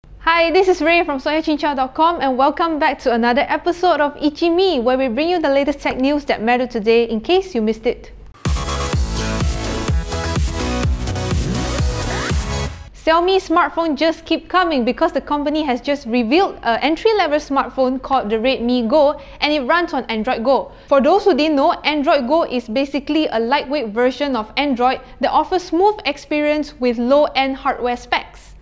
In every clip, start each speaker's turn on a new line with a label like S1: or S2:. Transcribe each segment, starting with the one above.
S1: Hi, this is Ray from soyachinchao.com and welcome back to another episode of ICYMI, where we bring you the latest tech news that matter today in case you missed it. Xiaomi smartphones just keep coming because the company has just revealed an entry-level smartphone called the Redmi Go, and it runs on Android Go. For those who didn't know, Android Go is basically a lightweight version of Android that offers smooth experience with low-end hardware specs.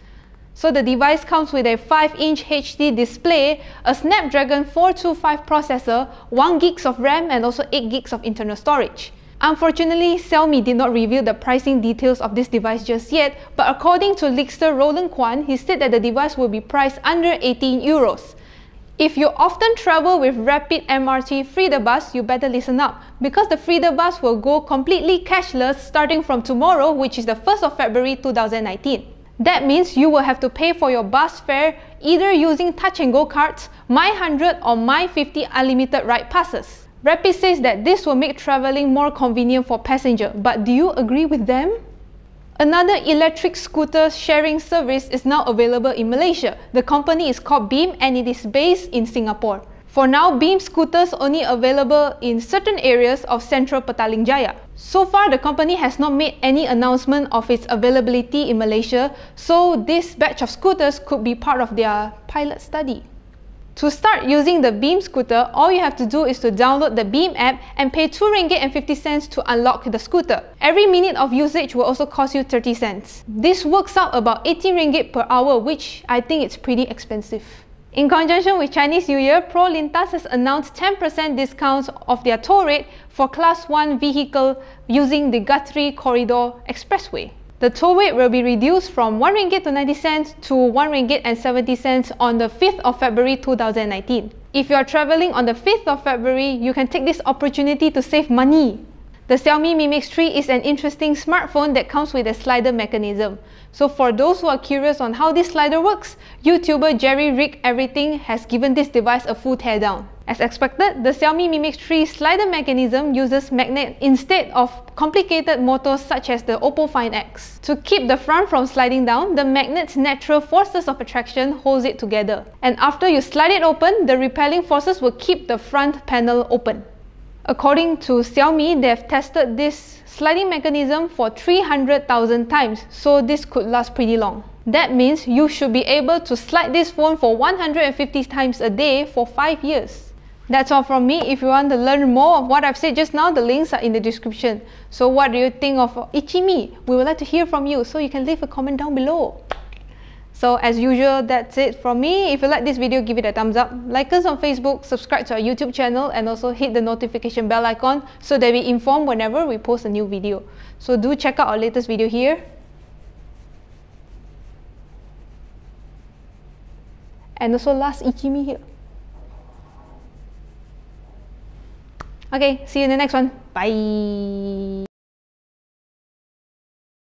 S1: So the device comes with a 5-inch HD display, a Snapdragon 425 processor, 1 GB of RAM and also 8 GB of internal storage. Unfortunately, Xiaomi did not reveal the pricing details of this device just yet, but according to leakster Roland Kwan, he said that the device will be priced under 18 euros. If you often travel with Rapid MRT Freedom Bus, you better listen up, because the Freedom Bus will go completely cashless starting from tomorrow, which is the 1st of February 2019. That means you will have to pay for your bus fare either using Touch and Go cards, My 100 or My 50 unlimited ride passes. Rapid says that this will make travelling more convenient for passengers, but do you agree with them? Another electric scooter sharing service is now available in Malaysia. The company is called Beam and it is based in Singapore. For now, Beam scooters only available in certain areas of central Petaling Jaya. So far, the company has not made any announcement of its availability in Malaysia, so this batch of scooters could be part of their pilot study. To start using the Beam scooter, all you have to do is to download the Beam app and pay 2 ringgit and 50 cents to unlock the scooter. Every minute of usage will also cost you 30 cents. This works out about 80 ringgit per hour, which I think it's pretty expensive. In conjunction with Chinese New Year, Pro Lintas has announced 10% discounts of their toll rate for Class 1 vehicle using the Guthrie Corridor Expressway. The toll rate will be reduced from 1 ringgit to 90 cents to 1 ringgit and 70 cents on the 5th of February 2019. If you are travelling on the 5th of February, you can take this opportunity to save money. The Xiaomi Mi Mix 3 is an interesting smartphone that comes with a slider mechanism. So for those who are curious on how this slider works, YouTuber Jerry Rick Everything has given this device a full teardown. As expected, the Xiaomi Mi Mix 3 slider mechanism uses magnet instead of complicated motors such as the Oppo Find X. To keep the front from sliding down, the magnet's natural forces of attraction holds it together. And after you slide it open, the repelling forces will keep the front panel open. According to Xiaomi, they have tested this sliding mechanism for 300,000 times, so this could last pretty long. That means you should be able to slide this phone for 150 times a day for 5 years. That's all from me. If you want to learn more of what I've said just now, the links are in the description. So what do you think of ICYMI? We would like to hear from you, so you can leave a comment down below. So as usual, that's it from me. If you like this video, give it a thumbs up. Like us on Facebook, subscribe to our YouTube channel and also hit the notification bell icon so that we inform whenever we post a new video. So do check out our latest video here. And also last ICYMI here. Okay, see you in the next one. Bye!